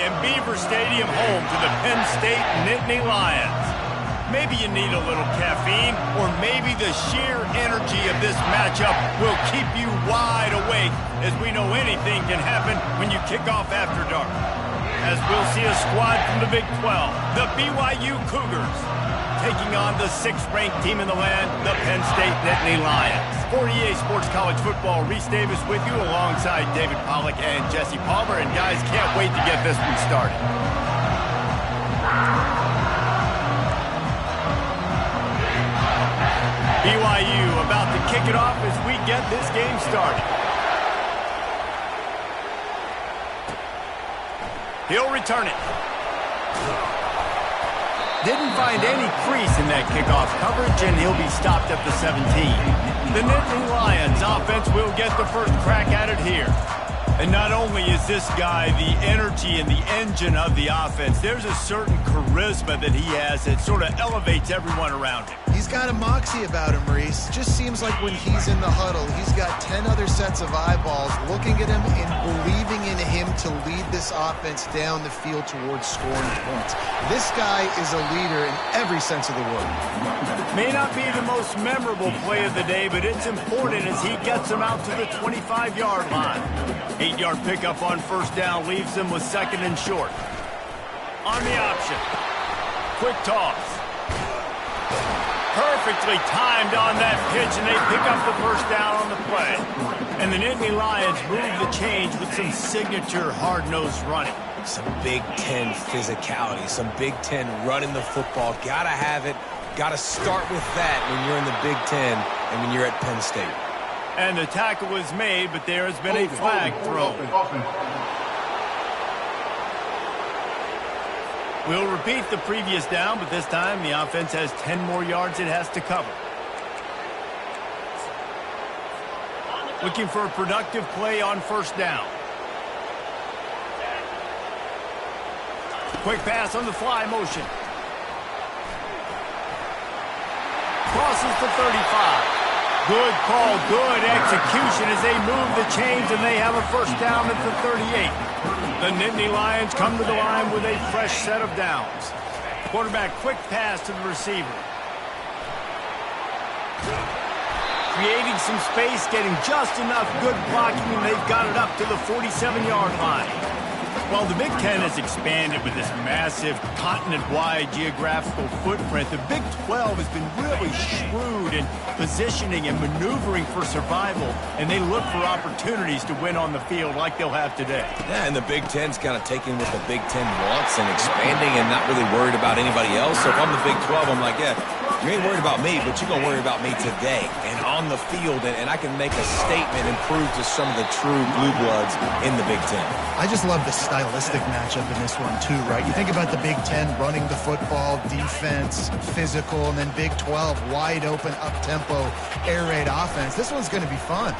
and Beaver Stadium home to the Penn State Nittany Lions. Maybe you need a little caffeine, or maybe the sheer energy of this matchup will keep you wide awake, as we know anything can happen when you kick off after dark. As we'll see a squad from the Big 12, the BYU Cougars, taking on the 6th-ranked team in the land, the Penn State Nittany Lions. For EA Sports College Football, Reese Davis with you alongside David Pollack and Jesse Palmer. And guys, can't wait to get this one started. BYU about to kick it off as we get this game started. He'll return it. Didn't find any crease in that kickoff coverage, and he'll be stopped at the 17. The Nittany Lions offense will get the first crack at it here. And not only is this guy the energy and the engine of the offense, there's a certain charisma that he has that sort of elevates everyone around him. He's got a moxie about him, Reese. Just seems like when he's in the huddle, he's got 10 other sets of eyeballs looking at him and believing in him to lead this offense down the field towards scoring points. This guy is a leader in every sense of the word. May not be the most memorable play of the day, but it's important as he gets them out to the 25-yard line. 8-yard pickup on first down leaves them with 2nd and short. On the option. Quick toss. Perfectly timed on that pitch, and they pick up the first down on the play. And the Nittany Lions move the change with some signature hard-nosed running. Some Big Ten physicality, some Big Ten running the football. Gotta have it. Gotta start with that when you're in the Big Ten and when you're at Penn State. And the tackle was made, but there has been a flag thrown. We'll repeat the previous down, but this time the offense has 10 more yards it has to cover. Looking for a productive play on first down. Quick pass on the fly motion. Crosses the 35. Good call, good execution as they move the chains, and they have a first down at the 38. The Nittany Lions come to the line with a fresh set of downs. Quarterback quick pass to the receiver. Creating some space, getting just enough good blocking, and they've got it up to the 47-yard line. Well, the Big Ten has expanded with this massive continent-wide geographical footprint. The Big 12 has been really shrewd in positioning and maneuvering for survival, and they look for opportunities to win on the field like they'll have today. Yeah, and the Big Ten's kind of taking what the Big Ten wants and expanding and not really worried about anybody else. So if I'm the Big 12, I'm like, yeah, you ain't worried about me, but you're going to worry about me today and on the field, and I can make a statement and prove to some of the true blue bloods in the Big Ten. I just love the stylistic matchup in this one too, right? You think about the Big Ten running the football, defense, physical, and then Big 12 wide open, up-tempo, air raid offense. This one's going to be fun.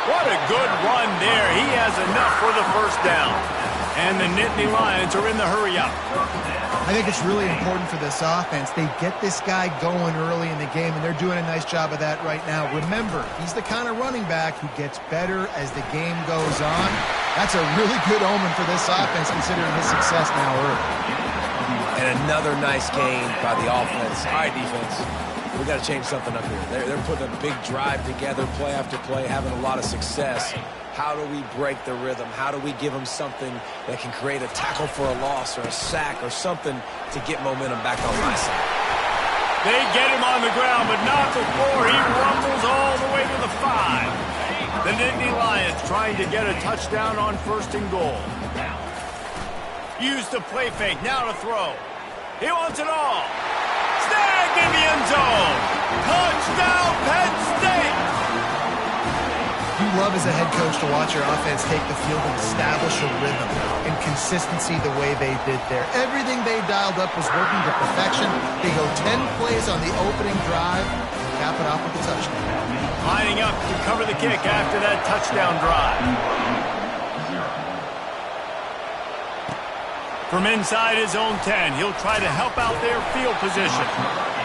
What a good run there. He has enough for the first down. And the Nittany Lions are in the hurry-up. I think it's really important for this offense. They get this guy going early in the game, and they're doing a nice job of that right now. Remember, he's the kind of running back who gets better as the game goes on. That's a really good omen for this offense, considering his success now early. And another nice gain by the offense. All right, defense, we got to change something up here. They're putting a big drive together, play after play, having a lot of success. How do we break the rhythm? How do we give them something that can create a tackle for a loss or a sack or something to get momentum back on my side? They get him on the ground, but not before he rumbles all the way to the 5. The Nittany Lions trying to get a touchdown on 1st and goal. Use the play fake, now to throw. He wants it all. Snagged in the end zone. Touchdown, Penn State. You love as a head coach to watch your offense take the field and establish a rhythm and consistency the way they did there. Everything they dialed up was working to perfection. They go 10 plays on the opening drive and cap it off with a touchdown. Lining up to cover the kick after that touchdown drive. From inside his own 10, he'll try to help out their field position.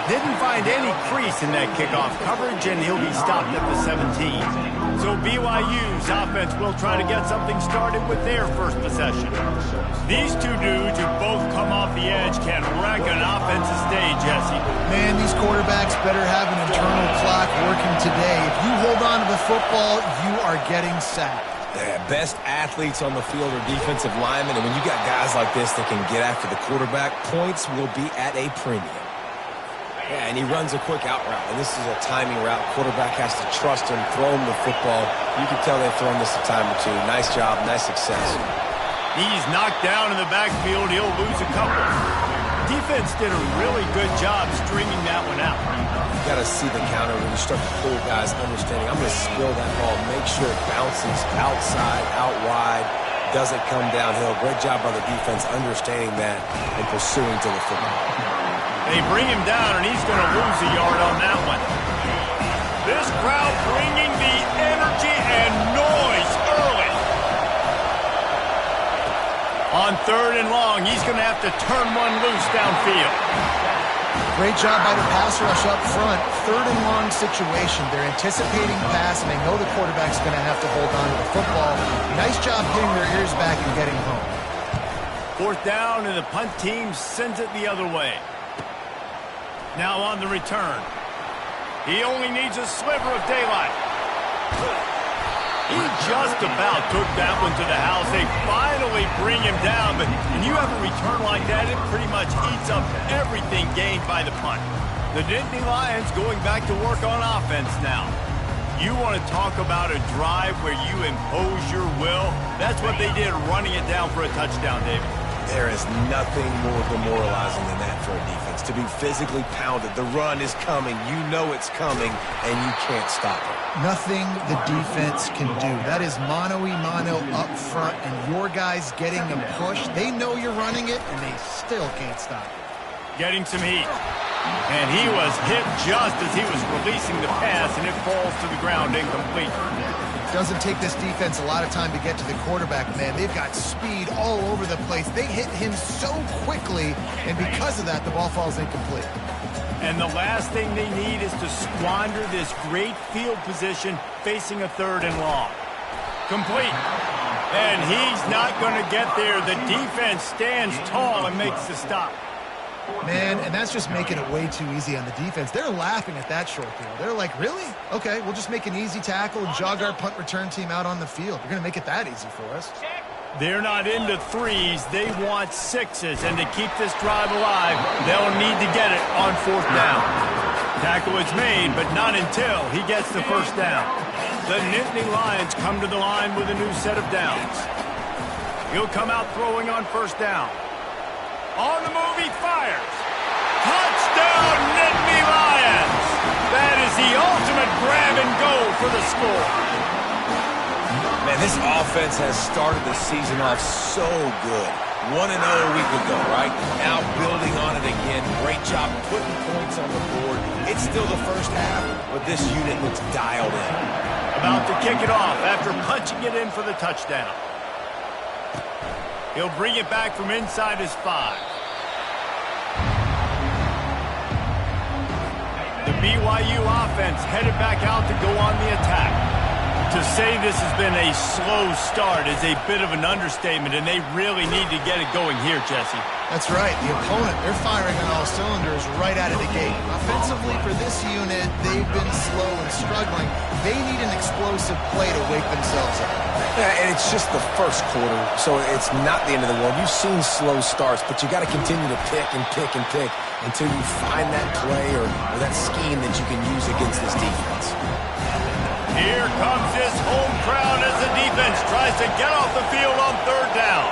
Didn't find any crease in that kickoff coverage, and he'll be stopped at the 17. So BYU's offense will try to get something started with their first possession. These two dudes who both come off the edge can wreck an offensive stage, Jesse. Man, these quarterbacks better have an internal clock working today. If you hold on to the football, you are getting sacked. Yeah, best athletes on the field are defensive linemen, and when you got guys like this that can get after the quarterback, points will be at a premium. Yeah, and he runs a quick out route, and this is a timing route. Quarterback has to trust him, throw him the football. You can tell they've thrown this a time or two. Nice job, nice success. He's knocked down in the backfield. He'll lose a couple. Defense did a really good job stringing that one out. You got to see the counter when you start to pull guys, understanding I'm going to spill that ball, make sure it bounces outside, out wide, doesn't come downhill. Great job by the defense understanding that and pursuing to the football. They bring him down, and he's going to lose a yard on that one. This crowd bringing the energy and noise early. On 3rd and long, he's going to have to turn one loose downfield. Great job by the pass rush up front. 3rd and long situation. They're anticipating pass, and they know the quarterback's going to have to hold on to the football. Nice job hitting their ears back and getting home. 4th down, and the punt team sends it the other way. Now on the return. He only needs a sliver of daylight. He just about took that one to the house. They finally bring him down, but when you have a return like that, it pretty much eats up everything gained by the punt. The Nittany Lions going back to work on offense now. You want to talk about a drive where you impose your will? That's what they did, running it down for a touchdown, David. There is nothing more demoralizing than that for a defense. To be physically pounded. The run is coming. You know it's coming, and you can't stop it. Nothing the defense can do. That is mano-a-mano up front, and your guys getting them pushed. They know you're running it, and they still can't stop it. Getting some heat. And he was hit just as he was releasing the pass, and it falls to the ground incomplete. Doesn't take this defense a lot of time to get to the quarterback, man. They've got speed all over the place. They hit him so quickly, and because of that, the ball falls incomplete. And the last thing they need is to squander this great field position facing a 3rd and long. Complete. And he's not going to get there. The defense stands tall and makes the stop. Man, and that's just making it way too easy on the defense. They're laughing at that short field. They're like, really? Okay, we'll just make an easy tackle and jog our punt return team out on the field. We're going to make it that easy for us. They're not into 3s. They want 6s. And to keep this drive alive, they'll need to get it on 4th down. Tackle is made, but not until he gets the 1st down. The Nittany Lions come to the line with a new set of downs. He'll come out throwing on 1st down. On the move, he fires. Touchdown, Nittany Lions! That is the ultimate grab and go for the score. Man, this offense has started the season off so good. 1-0 a week ago, right? Now building on it again. Great job putting points on the board. It's still the first half, but this unit looks dialed in. About to kick it off after punching it in for the touchdown. He'll bring it back from inside his 5. The BYU offense headed back out to go on the attack. To say this has been a slow start is a bit of an understatement, and they really need to get it going here, Jesse. That's right. The opponent, they're firing on all cylinders right out of the gate. Offensively, for this unit, they've been slow and struggling. They need an explosive play to wake themselves up. Yeah, and it's just the first quarter, so it's not the end of the world. You've seen slow starts, but you got to continue to pick and pick and pick until you find that play or that scheme that you can use against this defense. Here comes this home crowd as the defense tries to get off the field on 3rd down.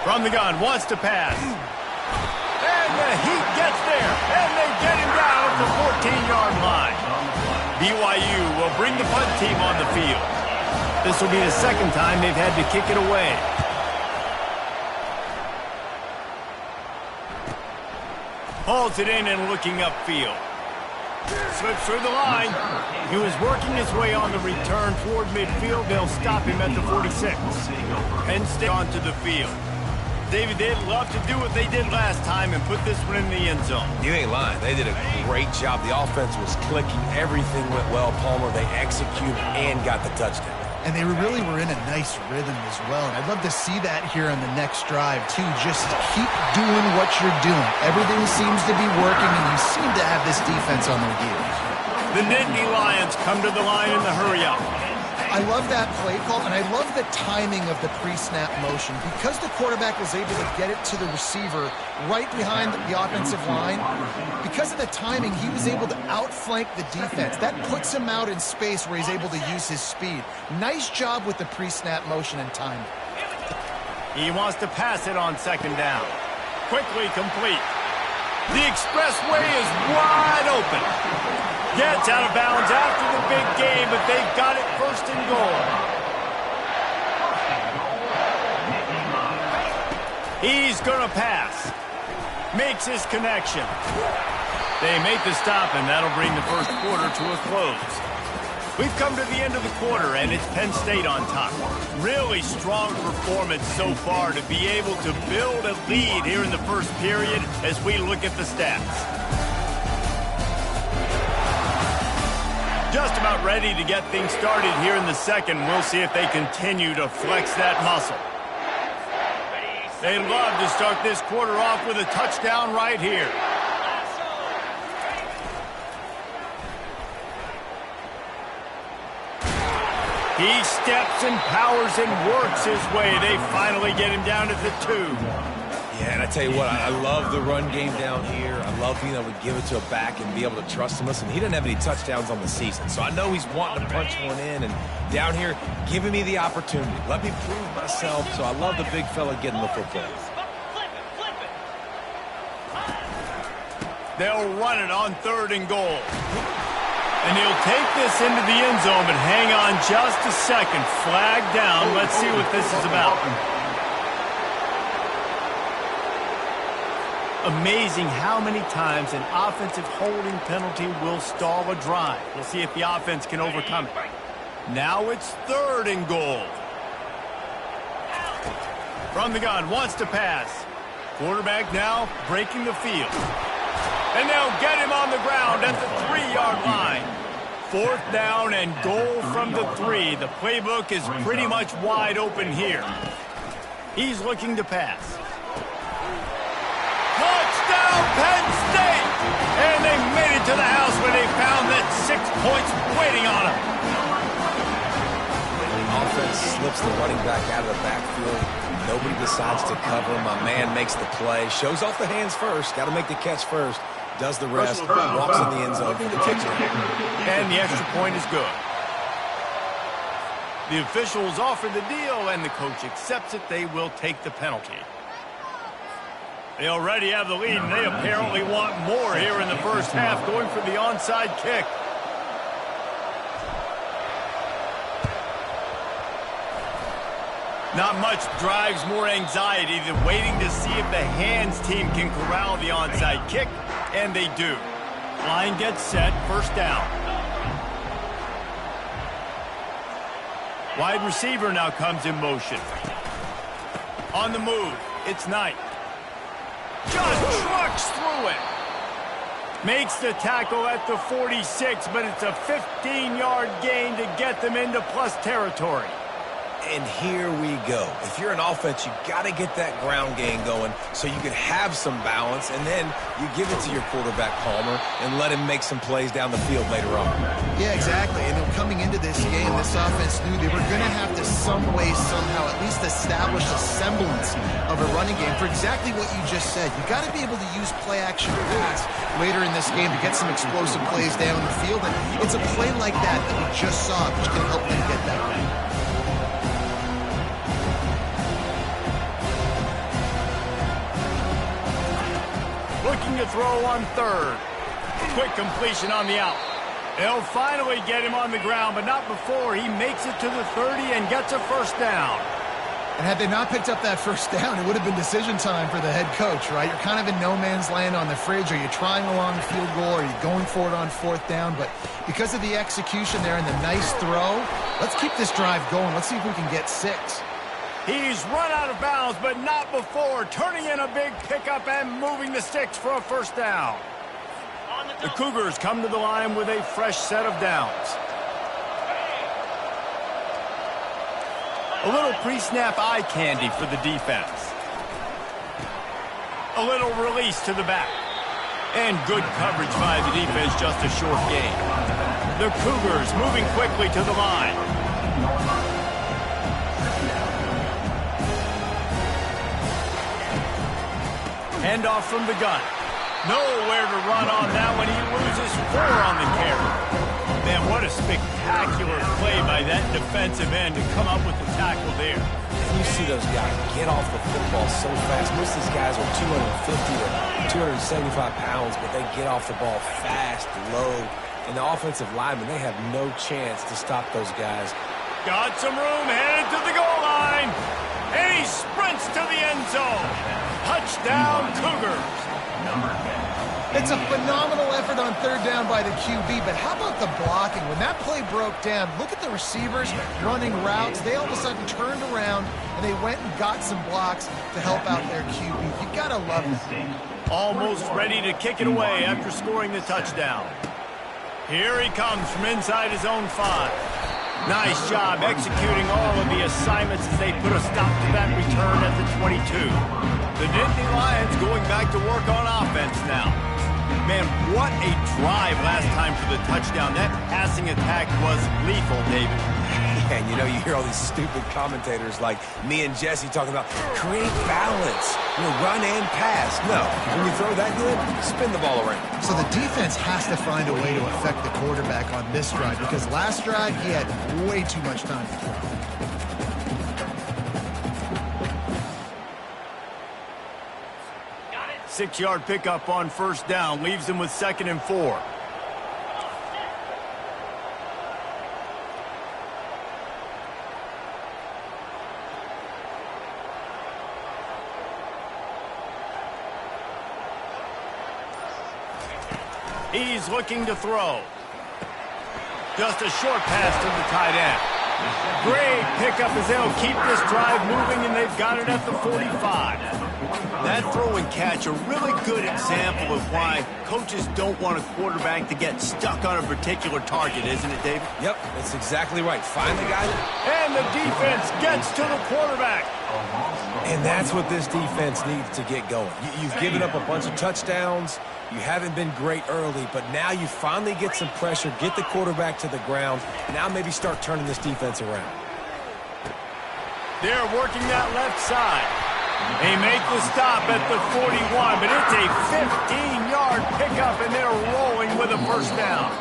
From the gun, wants to pass. And the heat gets there, and they get him down at the 14-yard line. BYU will bring the punt team on the field. This will be the 2nd time they've had to kick it away. Hauls it in and looking upfield. Slips through the line. He was working his way on the return toward midfield. They'll stop him at the 46. Penn State onto the field. David, they'd love to do what they did last time and put this one in the end zone. You ain't lying. They did a great job. The offense was clicking. Everything went well, Palmer. They executed and got the touchdown. And they really were in a nice rhythm as well. And I'd love to see that here on the next drive, too. Just keep doing what you're doing. Everything seems to be working, and you seem to have this defense on their heels. The Nittany Lions come to the line in the hurry-up. I love that play call, and I love the timing of the pre-snap motion. Because the quarterback was able to get it to the receiver right behind the offensive line, because of the timing, he was able to outflank the defense. That puts him out in space where he's able to use his speed. Nice job with the pre-snap motion and timing. He wants to pass it on second down. Quickly complete. The expressway is wide open. Gets out of bounds after the big game, but they've got it first and goal. He's going to pass. Makes his connection. They make the stop, and that'll bring the first quarter to a close. We've come to the end of the quarter, and it's Penn State on top. Really strong performance so far to be able to build a lead here in the first period as we look at the stats. Just about ready to get things started here in the second. We'll see if they continue to flex that muscle. They love to start this quarter off with a touchdown right here. He steps and powers and works his way. They finally get him down at the 2. Yeah, and I tell you what, I love the run game down here. I love being able to give it to a back and be able to trust him. Listen, he didn't have any touchdowns on the season, so I know he's wanting to punch one in. And down here, giving me the opportunity. Let me prove myself, so I love the big fella getting the football. They'll run it on 3rd and goal. And he'll take this into the end zone, but hang on just a second. Flag down. Let's see what this is about. Amazing how many times an offensive holding penalty will stall a drive. We'll see if the offense can overcome it. Now it's 3rd and goal. From the gun, wants to pass. Quarterback now breaking the field. And they'll get him on the ground at the 3-yard line. 4th down and goal from the 3. The playbook is pretty much wide open here. He's looking to pass. Touchdown, Penn State! And they made it to the house where they found that 6 points waiting on them. Offense slips the running back out of the backfield. Nobody decides to cover him. My man makes the play. Shows off the hands first. Got to make the catch first. Does the rest. Walks in the end zone for the touchdown. And the extra point is good. The officials offer the deal, and the coach accepts it. They will take the penalty. They already have the lead, and they apparently want more here in the first half, going for the onside kick. Not much drives more anxiety than waiting to see if the hands team can corral the onside kick, and they do. Line gets set, first down. Wide receiver now comes in motion. On the move, it's Knight. Just trucks through it. Makes the tackle at the 46, but it's a 15-yard gain to get them into plus territory. And here we go. If you're an offense, you got to get that ground game going so you can have some balance, and then you give it to your quarterback, Palmer, and let him make some plays down the field later on. Yeah, exactly. And coming into this game, this offense knew they were going to have to some way, somehow, at least establish a semblance of a running game for exactly what you just said. You got to be able to use play-action pass later in this game to get some explosive plays down the field, and it's a play like that that we just saw which can help them get that right. Looking to throw on 3rd. Quick completion on the out. They'll finally get him on the ground, but not before he makes it to the 30 and gets a first down. And had they not picked up that first down, it would have been decision time for the head coach, right? You're kind of in no man's land on the fridge. Are you trying a long field goal? Are you going for it on 4th down? But because of the execution there and the nice throw, let's keep this drive going. Let's see if we can get 6. He's run out of bounds, but not before turning in a big pickup and moving the sticks for a first down. The Cougars come to the line with a fresh set of downs. A little pre-snap eye candy for the defense. A little release to the back. And good coverage by the defense, just a short gain. The Cougars moving quickly to the line. Handoff from the gun. Nowhere to run on that one. He loses 4 on the carry. Man, what a spectacular play by that defensive end to come up with the tackle there. You see those guys get off the football so fast. Most of these guys are 250 to 275 pounds, but they get off the ball fast, low. And the offensive linemen, they have no chance to stop those guys. Got some room, headed to the goal line. And he sprints to the end zone. Touchdown, Cougars. It's a phenomenal effort on third down by the QB, but how about the blocking? When that play broke down, look at the receivers running routes. They all of a sudden turned around, and they went and got some blocks to help out their QB. You got to love it. Almost ready to kick it away after scoring the touchdown. Here he comes from inside his own 5. Nice job executing all of the assignments as they put a stop to that return at the 22. The Nittany Lions going back to work on offense now. Man, what a drive last time for the touchdown. That passing attack was lethal, David. And you know, you hear all these stupid commentators like me and Jesse talking about create balance, run and pass. No, when you throw that good, spin the ball around. So the defense has to find a way to affect the quarterback on this drive, because last drive he had way too much time to throw. 6-yard pickup on first down leaves him with 2nd and 4. He's looking to throw. Just a short pass to the tight end. Great pickup as they'll keep this drive moving, and they've got it at the 45. That throw and catch, a really good example of why coaches don't want a quarterback to get stuck on a particular target, isn't it, David? Yep, that's exactly right. Find the guy. And the defense gets to the quarterback. And that's what this defense needs to get going. You've given up a bunch of touchdowns. You haven't been great early, but now you finally get some pressure, get the quarterback to the ground. Now maybe start turning this defense around. They're working that left side. They make the stop at the 41, but it's a 15-yard pickup, and they're rolling with a first down.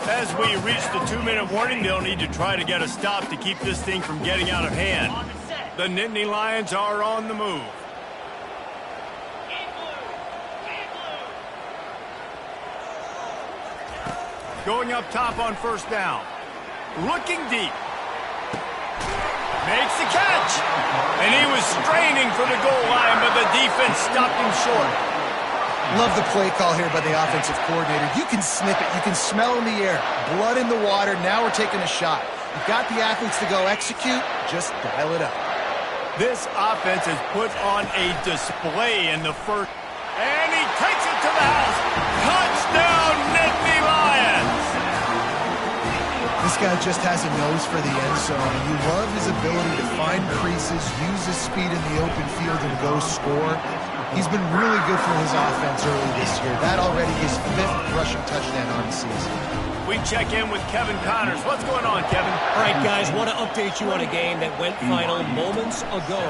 As we reach the 2-minute warning, they'll need to try to get a stop to keep this thing from getting out of hand. The Nittany Lions are on the move. Going up top on first down. Looking deep. Makes the catch. And he was straining for the goal line, but the defense stopped him short. Love the play call here by the offensive coordinator. You can sniff it. You can smell in the air. Blood in the water. Now we're taking a shot. You've got the athletes to go execute. Just dial it up. This offense has put on a display in the first. And he takes it to the house. Touchdown, Nittany Lions. This guy just has a nose for the end zone, and you love his ability to find creases, use his speed in the open field, and go score. He's been really good for his offense early this year. That already his 5th rushing touchdown on the season. We check in with Kevin Connors. What's going on, Kevin? All right, guys, want to update you on a game that went final moments ago.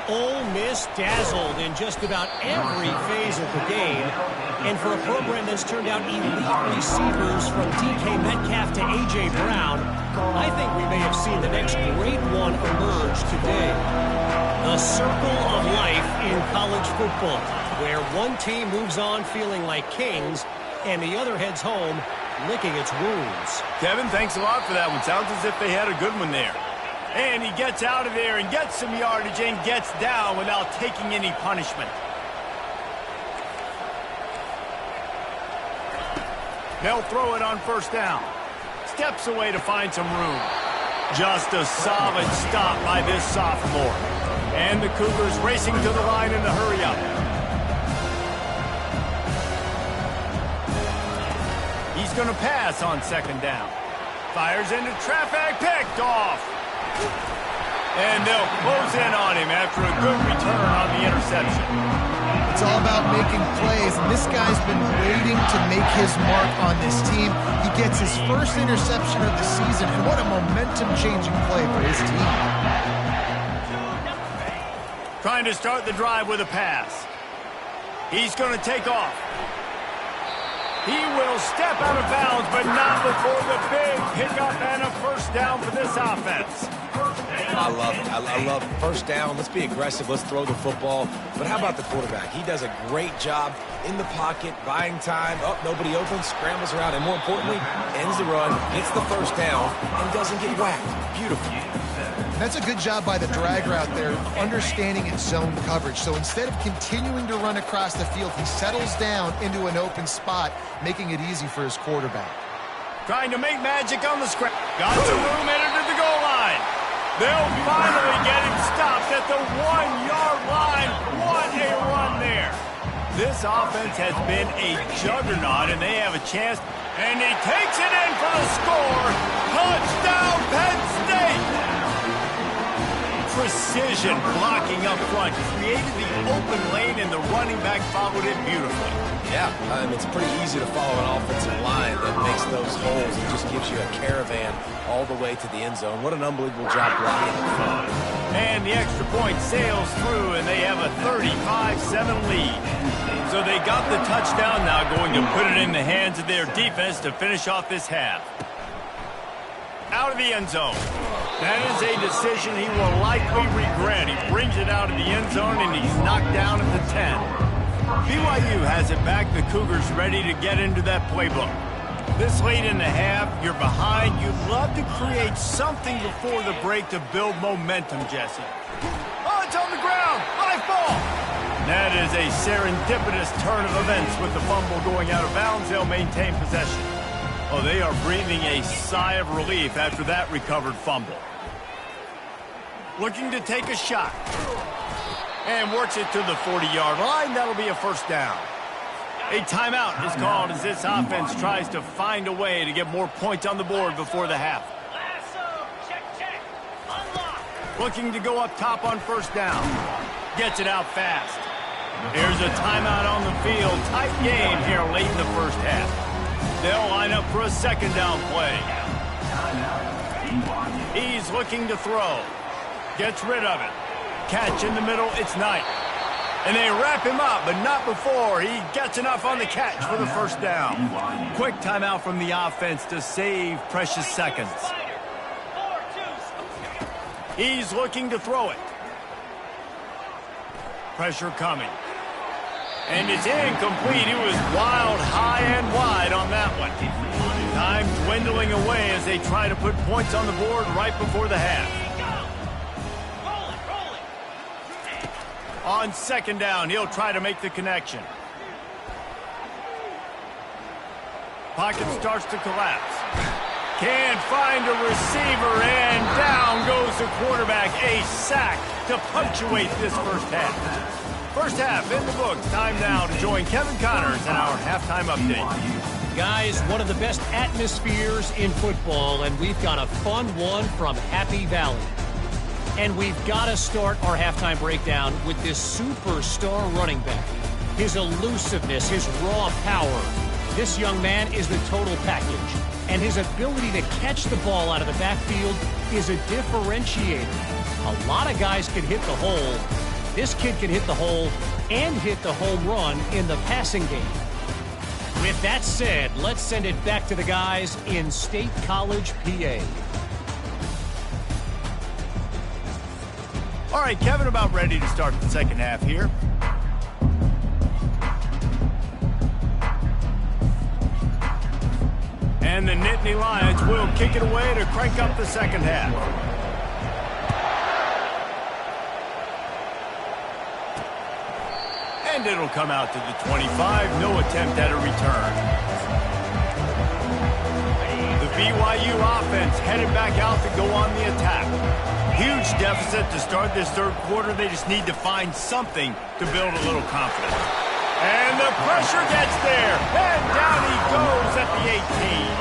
Ole Miss dazzled in just about every phase of the game. And for a program that's turned out elite receivers from DK Metcalf to A.J. Brown, I think we may have seen the next great one emerge today. The circle of life in college football, where one team moves on feeling like kings and the other heads home licking its wounds. Kevin, thanks a lot for that one. Sounds as if they had a good one there. And he gets out of there and gets some yardage and gets down without taking any punishment. They'll throw it on first down. Steps away to find some room. Just a solid stop by this sophomore. And the Cougars racing to the line in the hurry up. He's going to pass on second down. Fires into traffic, picked off. And they'll close in on him after a good return on the interception. It's all about making plays, and this guy's been waiting to make his mark on this team. He gets his first interception of the season, and what a momentum-changing play for his team. Trying to start the drive with a pass. He's going to take off. He will step out of bounds, but not before the big pickup and a first down for this offense. I love it. I love first down. Let's be aggressive. Let's throw the football. But how about the quarterback? He does a great job in the pocket, buying time. Oh, nobody open, scrambles around, and more importantly, ends the run, gets the first down, and doesn't get whacked. Beautiful. That's a good job by the drag route there, understanding its zone coverage. So instead of continuing to run across the field, he settles down into an open spot, making it easy for his quarterback. Trying to make magic on the scrap. Got some room, headed to the goal line. They'll finally get him stopped at the 1-yard line. What a run there. This offense has been a juggernaut, and they have a chance. And he takes it in for the score. Touchdown, Penn State. Precision blocking up front. Created the open lane, and the running back followed it beautifully. Yeah, it's pretty easy to follow an offensive line that makes those holes and just gives you a caravan all the way to the end zone. What an unbelievable job blocking. And the extra point sails through, and they have a 35-7 lead. So they got the touchdown, now going to put it in the hands of their defense to finish off this half. Out of the end zone. That is a decision he will likely regret. He brings it out of the end zone, and he's knocked down at the 10. BYU has it back. The Cougars ready to get into that playbook. This late in the half, you're behind. You'd love to create something before the break to build momentum, Jesse. Oh, it's on the ground. High ball. That is a serendipitous turn of events with the fumble going out of bounds. They'll maintain possession. Oh, they are breathing a sigh of relief after that recovered fumble. Looking to take a shot. And works it to the 40-yard line. That'll be a first down. A timeout is called as this offense tries to find a way to get more points on the board before the half. Looking to go up top on first down. Gets it out fast. Here's a timeout on the field. Tight game here late in the first half. They'll line up for a second down play. He's looking to throw. Gets rid of it. Catch in the middle, it's Knight. And they wrap him up, but not before he gets enough on the catch for the first down. Quick timeout from the offense to save precious seconds. He's looking to throw it. Pressure coming. And it's incomplete. It was wild, high and wide on that one. Time dwindling away as they try to put points on the board right before the half. On second down, he'll try to make the connection. Pocket starts to collapse. Can't find a receiver, and down goes the quarterback. A sack to punctuate this first half. First half in the books. Time now to join Kevin Connors in our halftime update. Guys, one of the best atmospheres in football, and we've got a fun one from Happy Valley. And we've got to start our halftime breakdown with this superstar running back. His elusiveness, his raw power. This young man is the total package. And his ability to catch the ball out of the backfield is a differentiator. A lot of guys can hit the hole. This kid can hit the hole and hit the home run in the passing game. With that said, let's send it back to the guys in State College, PA. All right, Kevin, about ready to start the second half here. And the Nittany Lions will kick it away to crank up the second half. And it'll come out to the 25. No attempt at a return. The BYU offense headed back out to go on the attack. Huge deficit to start this third quarter. They just need to find something to build a little confidence. And the pressure gets there. And down he goes at the 18.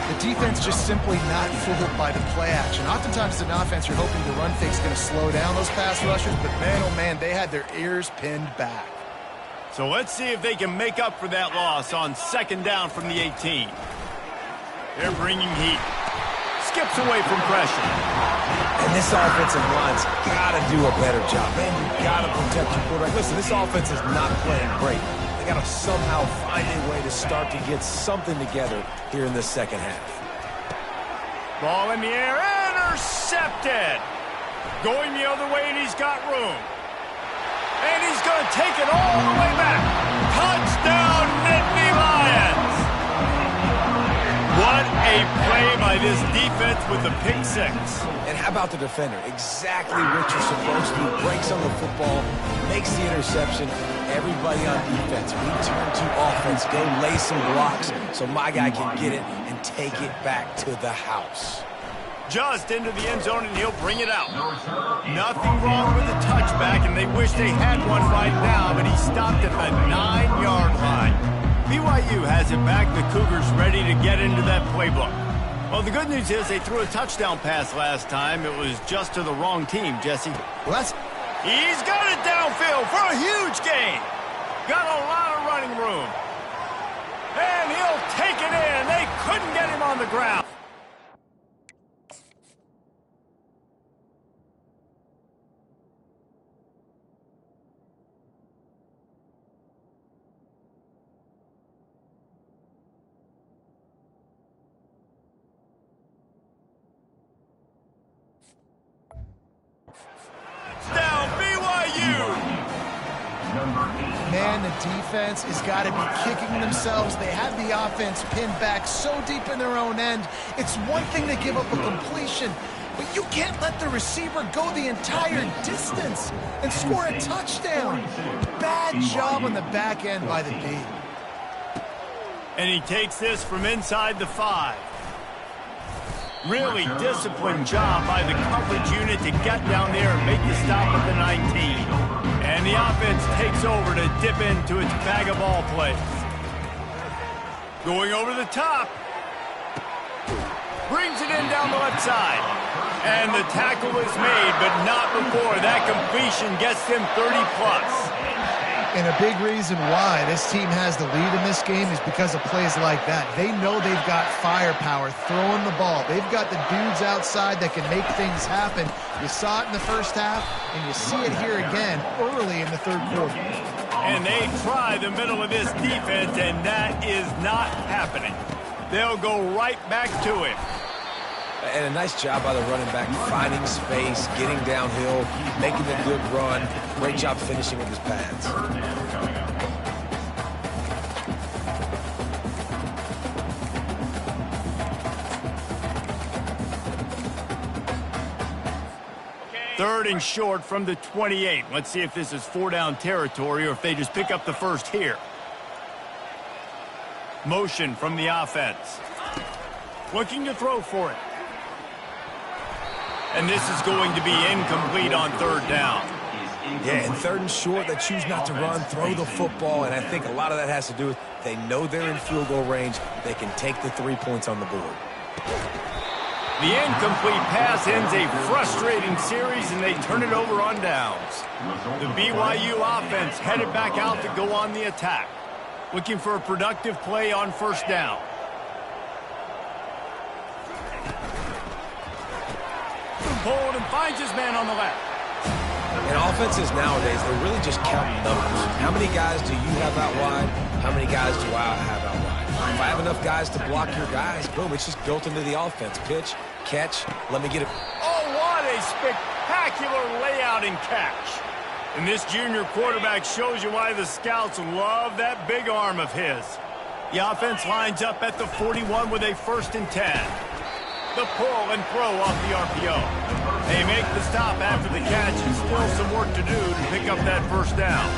The defense just simply not fooled by the play action. Oftentimes, as an offense, you're hoping the run fake's going to slow down those pass rushers, but man, oh man, they had their ears pinned back. So let's see if they can make up for that loss on second down from the 18. They're bringing heat. Skips away from pressure. And this offensive line's got to do a better job. Man, you got to protect your quarterback. Listen, this offense is not playing great. They got to somehow find a way to start to get something together here in the second half. Ball in the air, intercepted. Going the other way, and he's got room. And he's going to take it all the way back. Touchdown, Nittany Lions. What a play by this defense with the pick six. And how about the defender? Exactly what you're supposed to. Breaks on the football, makes the interception. Everybody on defense, return to offense. Go lay some blocks so my guy can get it and take it back to the house. Just into the end zone, and he'll bring it out. Nothing wrong with the touchback, and they wish they had one right now, but he stopped at the 9-yard line. BYU has it back. The Cougars ready to get into that playbook. Well, the good news is they threw a touchdown pass last time. It was just to the wrong team, Jesse. Well, He's got it downfield for a huge gain. Got a lot of running room. And he'll take it in. They couldn't get him on the ground. Man, the defense has got to be kicking themselves. They had the offense pinned back so deep in their own end. It's one thing to give up a completion, but you can't let the receiver go the entire distance and score a touchdown. Bad job on the back end by the D. And he takes this from inside the 5. Really disciplined job by the coverage unit to get down there and make the stop at the 19. And the offense takes over to dip into its bag of ball plays. Going over the top. Brings it in down the left side. And the tackle is made, but not before that completion gets them 30-plus. And a big reason why this team has the lead in this game is because of plays like that. They know they've got firepower throwing the ball. They've got the dudes outside that can make things happen. You saw it in the first half, and you see it here again early in the third quarter. And they try the middle of this defense, and that is not happening. They'll go right back to him. And a nice job by the running back, finding space, getting downhill, making a good run. Great job finishing with his pads. Third and short from the 28. Let's see if this is 4-down territory or if they just pick up the first here. Motion from the offense. Looking to throw for it. And this is going to be incomplete on third down. Yeah, and third and short, they choose not to run, throw the football, and I think a lot of that has to do with they know they're in field goal range. They can take the 3 points on the board. The incomplete pass ends a frustrating series, and they turn it over on downs. The BYU offense headed back out to go on the attack, looking for a productive play on first down. Hold and finds his man on the left. And offenses nowadays, they're really just counting numbers. How many guys do you have out wide? How many guys do I have out wide? If I have enough guys to block your guys, boom, it's just built into the offense. Pitch, catch, let me get it. Oh, what a spectacular layout and catch. And this junior quarterback shows you why the scouts love that big arm of his. The offense lines up at the 41 with a 1st and 10. The pull and throw off the RPO. They make the stop after the catch, and still some work to do to pick up that first down.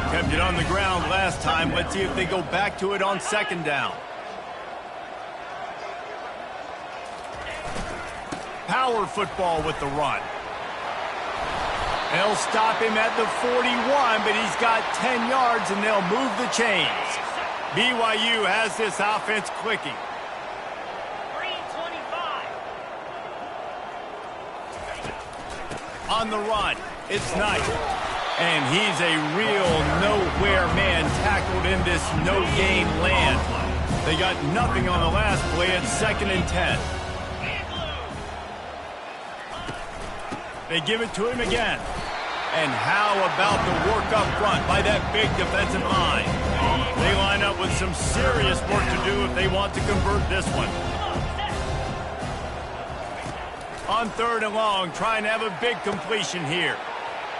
Kept it on the ground last time. Let's see if they go back to it on second down. power football with the run. They'll stop him at the 41, but he's got 10 yards, and they'll move the chains. BYU has this offense clicking. On the run, it's Knight. And he's a real nowhere man tackled in this no-gain land. They got nothing on the last play. It's 2nd and 10. They give it to him again. And how about the work up front by that big defensive line? They line up with some serious work to do if they want to convert this one. On 3rd and long, trying to have a big completion here.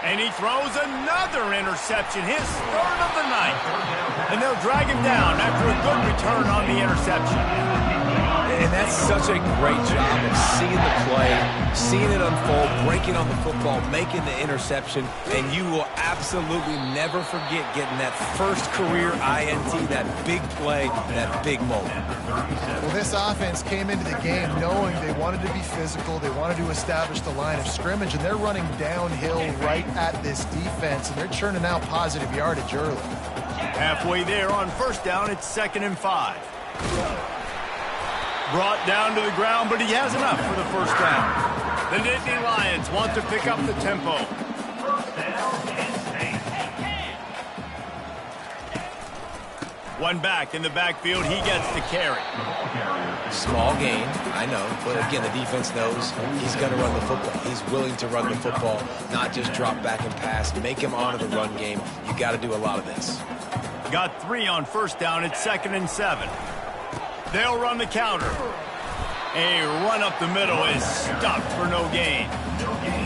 And he throws another interception, his 3rd of the night. And they'll drag him down after a good return on the interception. And that's such a great job of seeing the play, seeing it unfold, breaking on the football, making the interception, and you will absolutely never forget getting that first career INT, that big play, that big moment. Well, this offense came into the game knowing they wanted to be physical, they wanted to establish the line of scrimmage, and they're running downhill right at this defense, and they're churning out positive yardage early. Halfway there on 1st down, it's 2nd and 5. Brought down to the ground, but he has enough for the 1st down. The Nittany Lions want to pick up the tempo. One back in the backfield, he gets the carry. Small gain, I know, but again, the defense knows he's going to run the football. He's willing to run the football, not just drop back and pass. Make him honor the run game. You got to do a lot of this. Got 3 on 1st down. It's 2nd and 7. They'll run the counter. A run up the middle is stopped for no gain.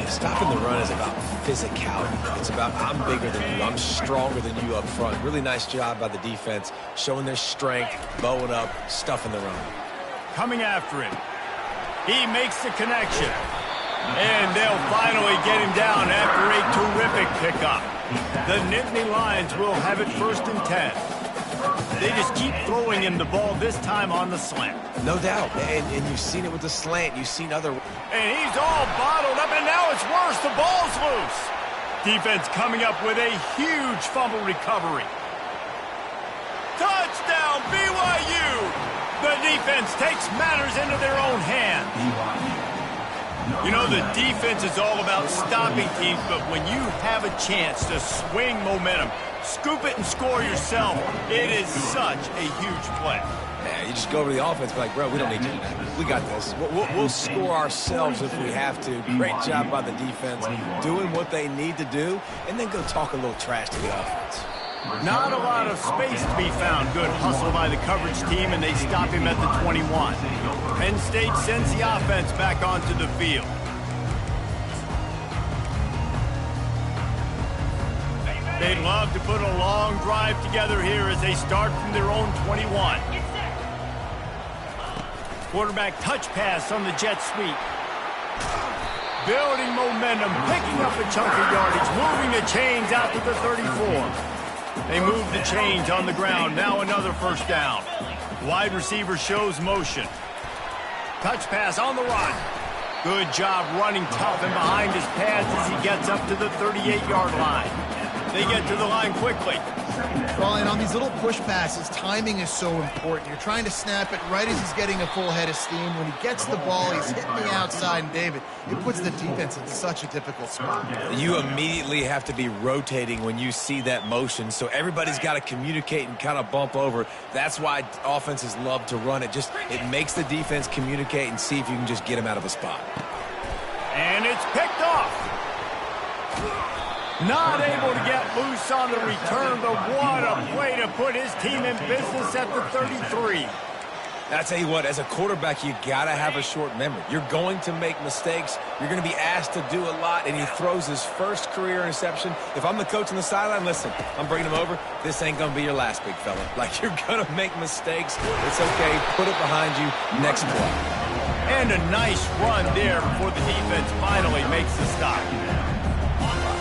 Stopping the run is about physicality. It's about I'm bigger than you. I'm stronger than you up front. Really nice job by the defense, showing their strength, bowing up, stuffing the run. Coming after him. He makes the connection. And they'll finally get him down after a terrific pickup. The Nittany Lions will have it 1st and 10. They just keep throwing him the ball, this time on the slant. No doubt. And you've seen it with the slant. You've seen other... And he's all bottled up, and now it's worse. The ball's loose. Defense coming up with a huge fumble recovery. Touchdown, BYU! The defense takes matters into their own hands. You know, the defense is all about stopping teams, but when you have a chance to swing momentum, scoop it and score yourself, it is such a huge play. Yeah, you just go over to the offense and be like, bro, we don't need to do that. We got this. We'll score ourselves if we have to. Great job by the defense, doing what they need to do, and then go talk a little trash to the offense. Not a lot of space to be found. Good hustle by the coverage team, and they stop him at the 21. Penn State sends the offense back onto the field. They'd love to put a long drive together here as they start from their own 21. Quarterback touch pass on the jet sweep. Building momentum, picking up a chunk of yardage, moving the chains out to the 34. They move the chains on the ground. Now another 1st down. Wide receiver shows motion. Touch pass on the run. Good job running tough and behind his pads as he gets up to the 38-yard line. They get to the line quickly. Well, and on these little push passes, timing is so important. You're trying to snap it right as he's getting a full head of steam. When he gets the ball, he's hitting the outside, and David, it puts the defense in such a difficult spot. You immediately have to be rotating when you see that motion, so everybody's got to communicate and kind of bump over. That's why offenses love to run it. It makes the defense communicate and see if you can just get him out of a spot. And it's picked off. Not able to get loose on the return, but what a play to put his team in business at the 33. I tell you what, as a quarterback, you got to have a short memory. You're going to make mistakes. You're going to be asked to do a lot, and he throws his first career interception. If I'm the coach on the sideline, listen, I'm bringing him over. This ain't going to be your last, big fella. Like, you're going to make mistakes. It's okay. Put it behind you. Next play. And a nice run there before the defense finally makes the stop.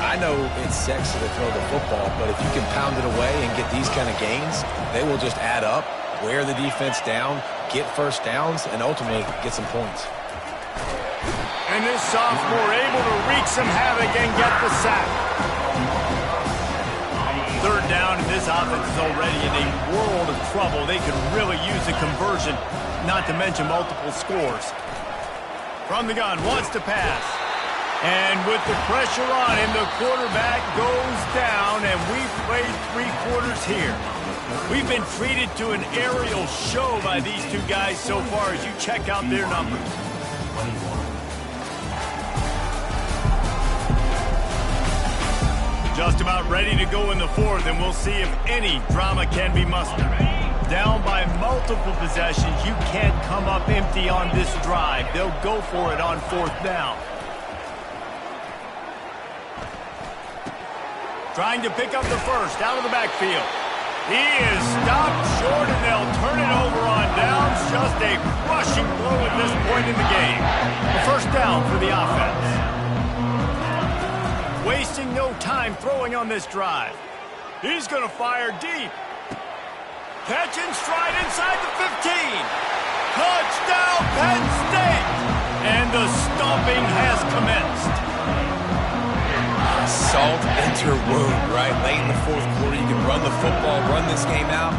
I know it's sexy to throw the football, but if you can pound it away and get these kind of gains, they will just add up, wear the defense down, get 1st downs, and ultimately get some points. And this sophomore able to wreak some havoc and get the sack. Third down, and this offense is already in a world of trouble. They could really use a conversion, not to mention multiple scores. From the gun, wants to pass. And with the pressure on him, the quarterback goes down, and we've played 3 quarters here. We've been treated to an aerial show by these two guys so far as you check out their numbers. Just about ready to go in the fourth, and we'll see if any drama can be mustered. Down by multiple possessions, you can't come up empty on this drive. They'll go for it on 4th down. Trying to pick up the first out of the backfield. He is stopped short, and they'll turn it over on downs. Just a crushing blow at this point in the game. A first down for the offense. Wasting no time throwing on this drive. He's going to fire deep. Catch and stride inside the 15. Touchdown, Penn State! And the stomping has commenced. Salt into wound, right? Late in the 4th quarter, you can run the football, run this game out.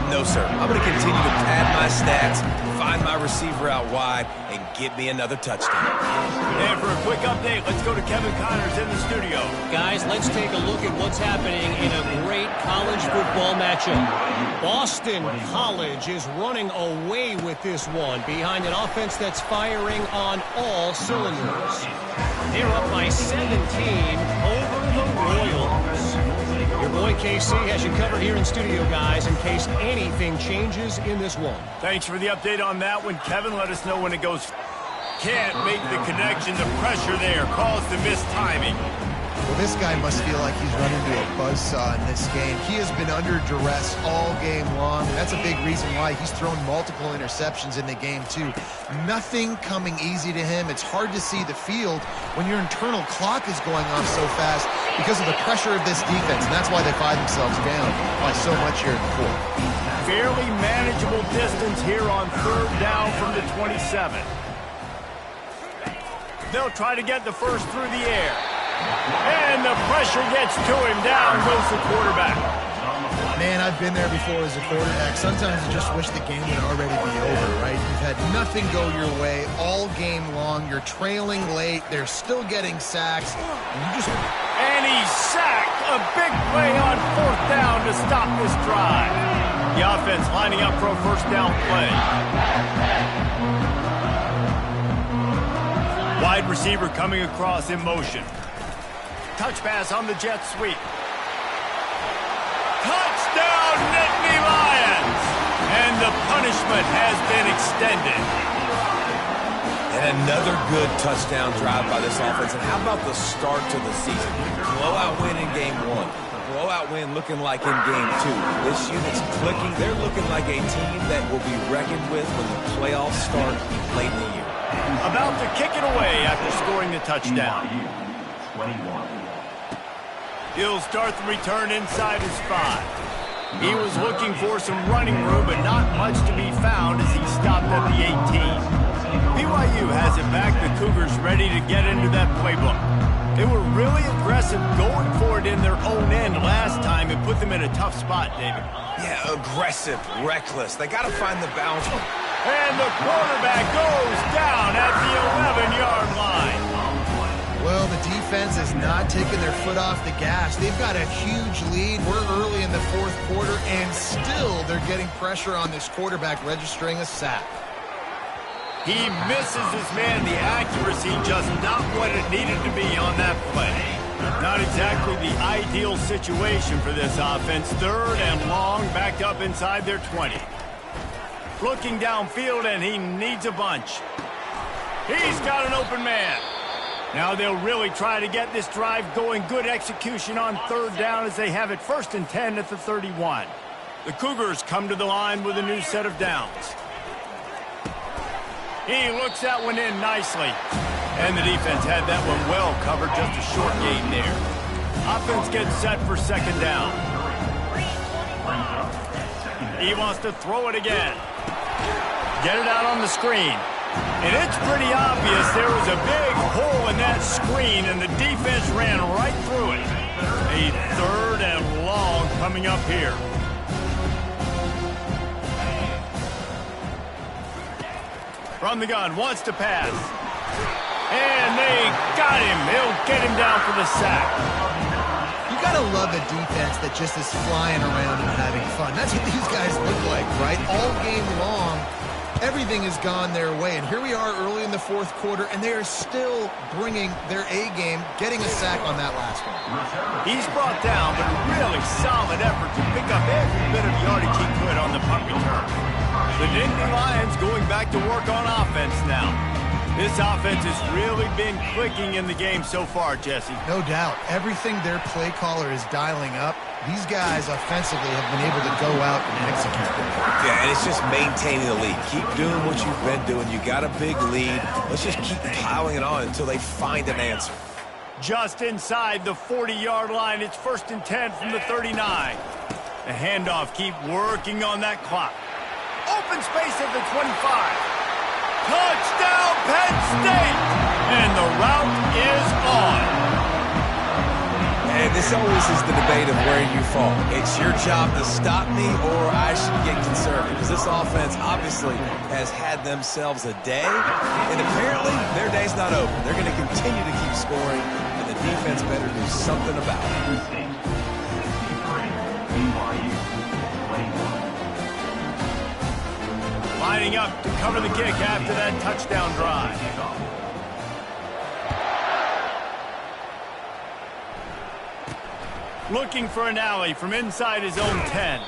No, sir. I'm going to continue to pad my stats, find my receiver out wide, and get me another touchdown. And for a quick update, let's go to Kevin Connors in the studio. Guys, let's take a look at what's happening in a great college football matchup. Boston College is running away with this one behind an offense that's firing on all cylinders. They're up by 17 over the Royals. Your boy KC has you covered here in studio, guys, in case anything changes in this one. Thanks for the update on that one, Kevin. Let us know when it goes. Can't make the connection. The pressure there caused the missed timing. Well, this guy must feel like he's run into a buzzsaw in this game. He has been under duress all game long, and that's a big reason why he's thrown multiple interceptions in the game, too. Nothing coming easy to him. It's hard to see the field when your internal clock is going off so fast because of the pressure of this defense, and that's why they find themselves down by so much here in the 4th. Fairly manageable distance here on 3rd down from the 27. They'll try to get the first through the air. And the pressure gets to him. Down goes the quarterback. Man, I've been there before as a quarterback. Sometimes you just wish the game would already be over, right? You've had nothing go your way all game long. You're trailing late. They're still getting sacks. And he's sacked. A big play on 4th down to stop this drive. The offense lining up for a first down play. Wide receiver coming across in motion. Touch pass on the jet sweep. Touchdown, Nittany Lions! And the punishment has been extended. And another good touchdown drive by this offense. And how about the start to the season? Blowout win in game 1. Blowout win looking like in game 2. This unit's clicking. They're looking like a team that will be reckoned with when the playoffs start late in the year. About to kick it away after scoring the touchdown. 21. He'll start the return inside his 5. He was looking for some running room, but not much to be found as he stopped at the 18. BYU has it back. The Cougars ready to get into that playbook. They were really aggressive going for it in their own end last time and put them in a tough spot, David. Yeah, aggressive, reckless. They got to find the balance. And the quarterback goes down at the 11-yard line. Well, the defense is not taking their foot off the gas. They've got a huge lead. We're early in the 4th quarter, and still they're getting pressure on this quarterback, registering a sack. He misses his man. The accuracy just not what it needed to be on that play. Not exactly the ideal situation for this offense. 3rd and long, backed up inside their 20. Looking downfield, and he needs a bunch. He's got an open man. Now they'll really try to get this drive going. Good execution on 3rd down as they have it 1st and 10 at the 31. The Cougars come to the line with a new set of downs. He looks that one in nicely. And the defense had that one well covered, just a short gain there. Offense gets set for 2nd down. He wants to throw it again. Get it out on the screen. And it's pretty obvious there was a big hole in that screen, and the defense ran right through it. A 3rd and long coming up here. From the gun, wants to pass. And they got him. They'll get him down for the sack. You got to love a defense that just is flying around and having fun. That's what these guys look like, right? All game long, everything has gone their way. And here we are early in the 4th quarter, and they are still bringing their A game, getting a sack on that last one. He's brought down, but a really solid effort to pick up every bit of yardage he could on the punt return. The Nittany Lions going back to work on offense now. This offense has really been clicking in the game so far, Jesse. No doubt. Everything their play caller is dialing up, these guys offensively have been able to go out and execute. Yeah, and it's just maintaining the lead. Keep doing what you've been doing. You got a big lead. Let's just keep piling it on until they find an answer. Just inside the 40-yard line. It's 1st and 10 from the 39. The handoff, keep working on that clock. Open space at the 25. Touchdown, Penn State! And the route is on. And this always is the debate of where you fall. It's your job to stop me, or I should get conservative. Because this offense obviously has had themselves a day, and apparently their day's not over. They're going to continue to keep scoring, and the defense better do something about it. Lining up to cover the kick after that touchdown drive. Looking for an alley from inside his own 10.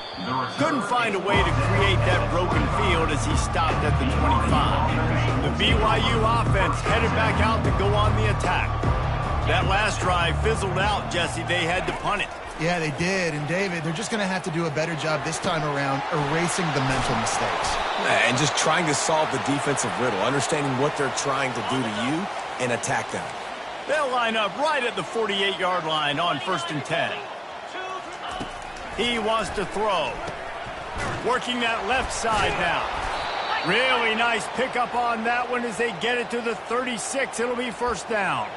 Couldn't find a way to create that broken field as he stopped at the 25. The BYU offense headed back out to go on the attack. That last drive fizzled out, Jesse. They had to punt it. Yeah, they did. And, David, they're just going to have to do a better job this time around erasing the mental mistakes. And just trying to solve the defensive riddle, understanding what they're trying to do to you and attack them. They'll line up right at the 48-yard line on 1st and 10. He wants to throw. Working that left side now. Really nice pickup on that one as they get it to the 36. It'll be 1st down.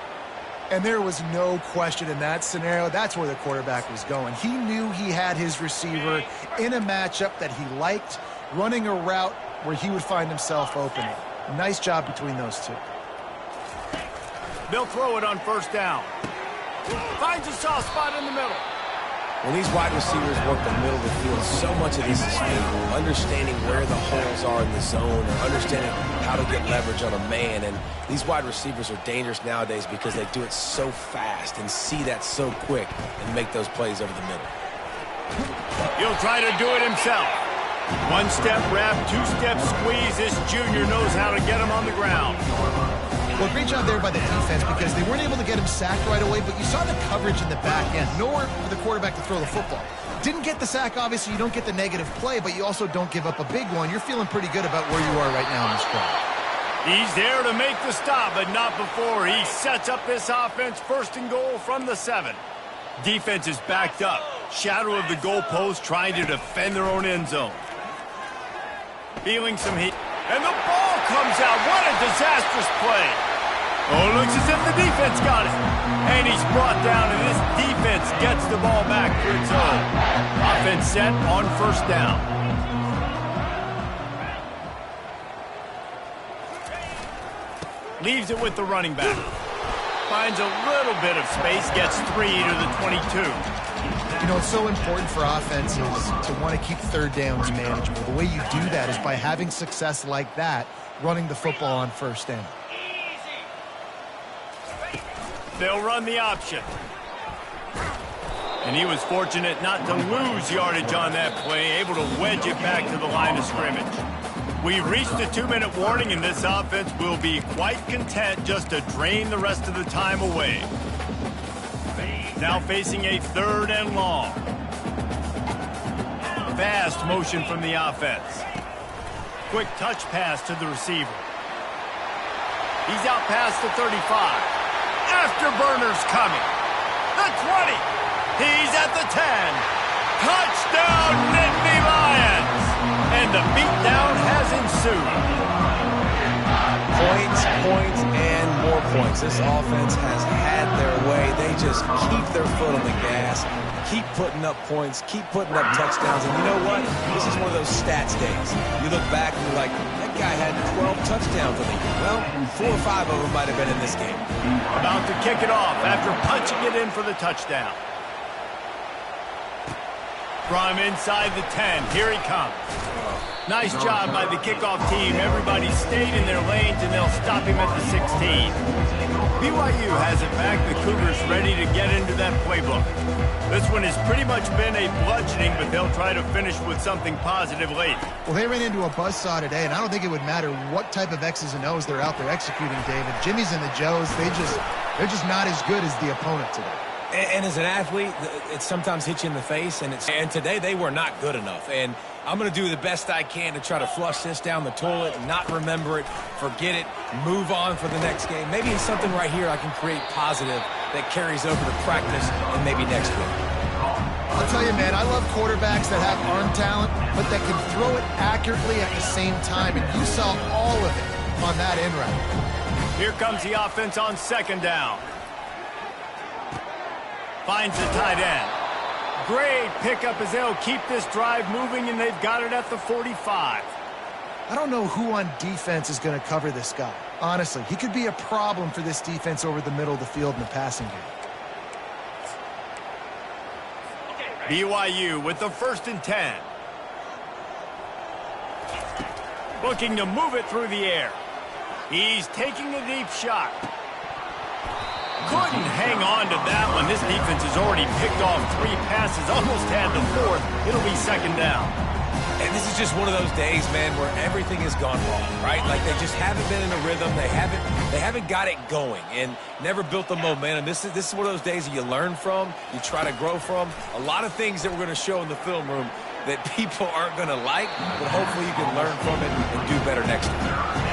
And there was no question in that scenario. That's where the quarterback was going. He knew he had his receiver in a matchup that he liked, running a route where he would find himself open. Nice job between those two. They'll throw it on 1st down. Finds a soft spot in the middle. When these wide receivers work the middle of the field, so much of this is physical. Understanding where the holes are in the zone, or understanding how to get leverage on a man. And these wide receivers are dangerous nowadays because they do it so fast and see that so quick and make those plays over the middle. He'll try to do it himself. 1-step wrap, 2-step squeeze. This junior knows how to get him on the ground. Well, great job there by the defense because they weren't able to get him sacked right away, but you saw the coverage in the back end. Nowhere for the quarterback to throw the football. Didn't get the sack, obviously. You don't get the negative play, but you also don't give up a big one. You're feeling pretty good about where you are right now in this play. He's there to make the stop, but not before. He sets up this offense 1st and goal from the 7. Defense is backed up. Shadow of the goalpost trying to defend their own end zone. Feeling some heat. And the ball comes out. What a disastrous play. Oh, looks as if the defense got it. And he's brought down, and this defense gets the ball back for its own. Offense set on 1st down. Leaves it with the running back. Finds a little bit of space, gets 3 to the 22. You know, it's so important for offenses to want to keep 3rd downs manageable. The way you do that is by having success like that, running the football on 1st down. They'll run the option. And he was fortunate not to lose yardage on that play, able to wedge it back to the line of scrimmage. We've reached the 2-minute warning, and this offense will be quite content just to drain the rest of the time away. Now facing a 3rd and long. Fast motion from the offense. Quick touch pass to the receiver. He's out past the 35. Afterburners coming. The 20. He's at the 10. Touchdown, Nittany Lions! And the beatdown has ensued. Points, points, and more points. This offense has had their way. They just keep their foot on the gas, keep putting up points, keep putting up touchdowns. And you know what? This is one of those stats days. You look back and you're like, that guy had 12 touchdowns in the year. Well, 4 or 5 of them might have been in this game. About to kick it off after punching it in for the touchdown. From inside the 10, here he comes. Nice job by the kickoff team. Everybody stayed in their lanes, and they'll stop him at the 16. BYU has it back. The Cougars ready to get into that playbook. This one has pretty much been a bludgeoning, but they'll try to finish with something positive late. Well, they ran into a buzzsaw today, and I don't think it would matter what type of X's and O's they're out there executing, David. Jimmy's and the Joes, they're just not as good as the opponent today. And as an athlete, it sometimes hits you in the face, and today they were not good enough. And I'm going to do the best I can to try to flush this down the toilet, not remember it, forget it, move on for the next game. Maybe it's something right here I can create positive that carries over to practice and maybe next week. I'll tell you, man, I love quarterbacks that have arm talent, but that can throw it accurately at the same time, and you saw all of it on that in route. Here comes the offense on second down. Finds the tight end. Great pickup as they'll keep this drive moving, and they've got it at the 45. I don't know who on defense is going to cover this guy. Honestly, he could be a problem for this defense over the middle of the field in the passing game. BYU with the 1st and 10. Looking to move it through the air. He's taking a deep shot. Couldn't hang on to that one. This defense has already picked off 3 passes, almost had the 4th. It'll be second down. And this is just one of those days, man, where everything has gone wrong, right? Like they just haven't been in a rhythm. They haven't got it going and never built the momentum. This is one of those days that you learn from, you try to grow from. A lot of things that we're going to show in the film room that people aren't going to like, but hopefully you can learn from it and do better next time.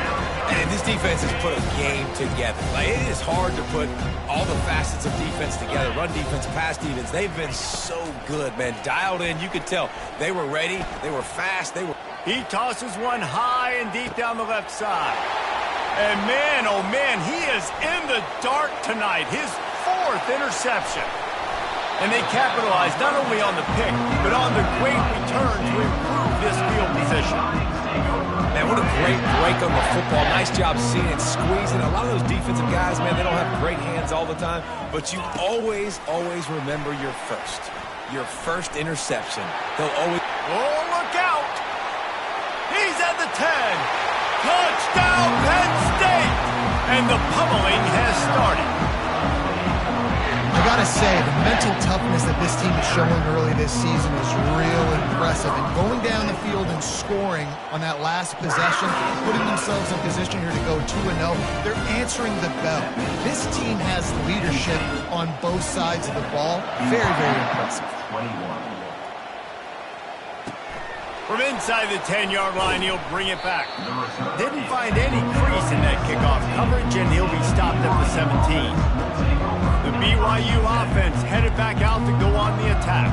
And this defense has put a game together. Like, it is hard to put all the facets of defense together. Run defense, pass defense. They've been so good, man. Dialed in. You could tell they were ready. They were fast. He tosses one high and deep down the left side. And man, oh man, he is in the dark tonight. His 4th interception. And they capitalized not only on the pick, but on the great return to improve this field position. Man, what a great break on the football. Nice job seeing it, squeezing. A lot of those defensive guys, man, they don't have great hands all the time, but you always remember your first interception. They'll always... Oh, look out! He's at the 10. Touchdown, Penn State! And the pummeling has started. I gotta say, the mental toughness that this team is showing early this season is real impressive. And going down the field and scoring on that last possession, putting themselves in position here to go 2-0, they're answering the bell. This team has leadership on both sides of the ball. Very, very impressive. From inside the 10-yard line, he'll bring it back. Didn't find any crease in that kickoff coverage, and he'll be stopped at the 17. The BYU offense headed back out to go on the attack.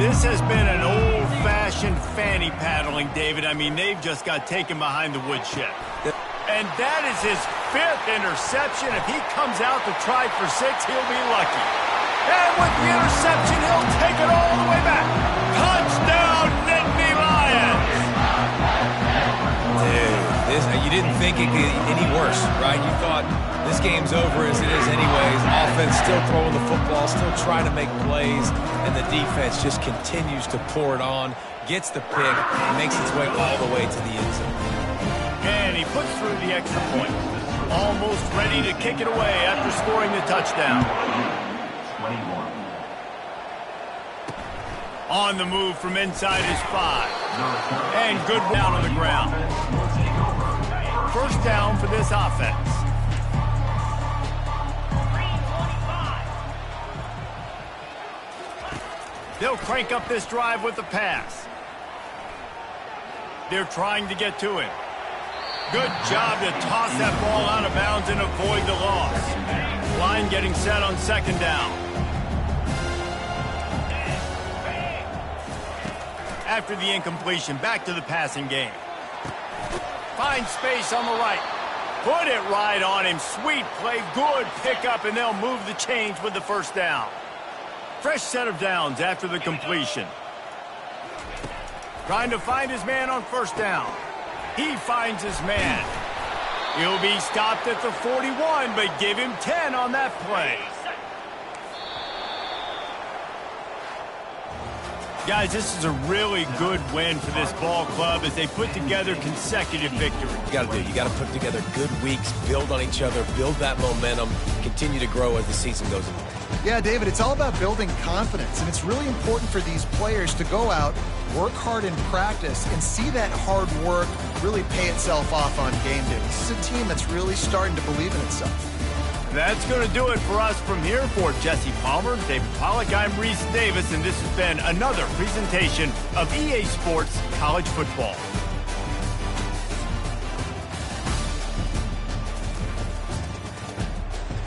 This has been an old-fashioned fanny paddling, David. I mean, they've just got taken behind the woodshed. And that is his 5th interception. If he comes out to try for 6, he'll be lucky. And with the interception, he'll take it all the way back. Touchdown, Nittany Lions! Dude, you didn't think it could get any worse, right? You thought this game's over as it is anyways. Offense still throwing the football, still trying to make plays, and the defense just continues to pour it on, gets the pick, and makes its way all the way to the end zone. And he puts through the extra point. Almost ready to kick it away after scoring the touchdown. 21. On the move from inside his 5. And good down on the ground. First down for this offense. They'll crank up this drive with the pass. They're trying to get to him. Good job to toss that ball out of bounds and avoid the loss. Line getting set on second down. After the incompletion, back to the passing game. Finds space on the right. Put it right on him. Sweet play, good pickup, and they'll move the chains with the first down. Fresh set of downs after the completion. Trying to find his man on first down. He finds his man. He'll be stopped at the 41, but give him 10 on that play. Guys, this is a really good win for this ball club as they put together consecutive victories. You got to put together good weeks, build on each other, build that momentum, continue to grow as the season goes on. Yeah, David, it's all about building confidence, and it's really important for these players to go out, work hard in practice, and see that hard work really pay itself off on game day. This is a team that's really starting to believe in itself. That's going to do it for us from here. For Jesse Palmer, David Pollack, I'm Reese Davis, and this has been another presentation of EA Sports College Football.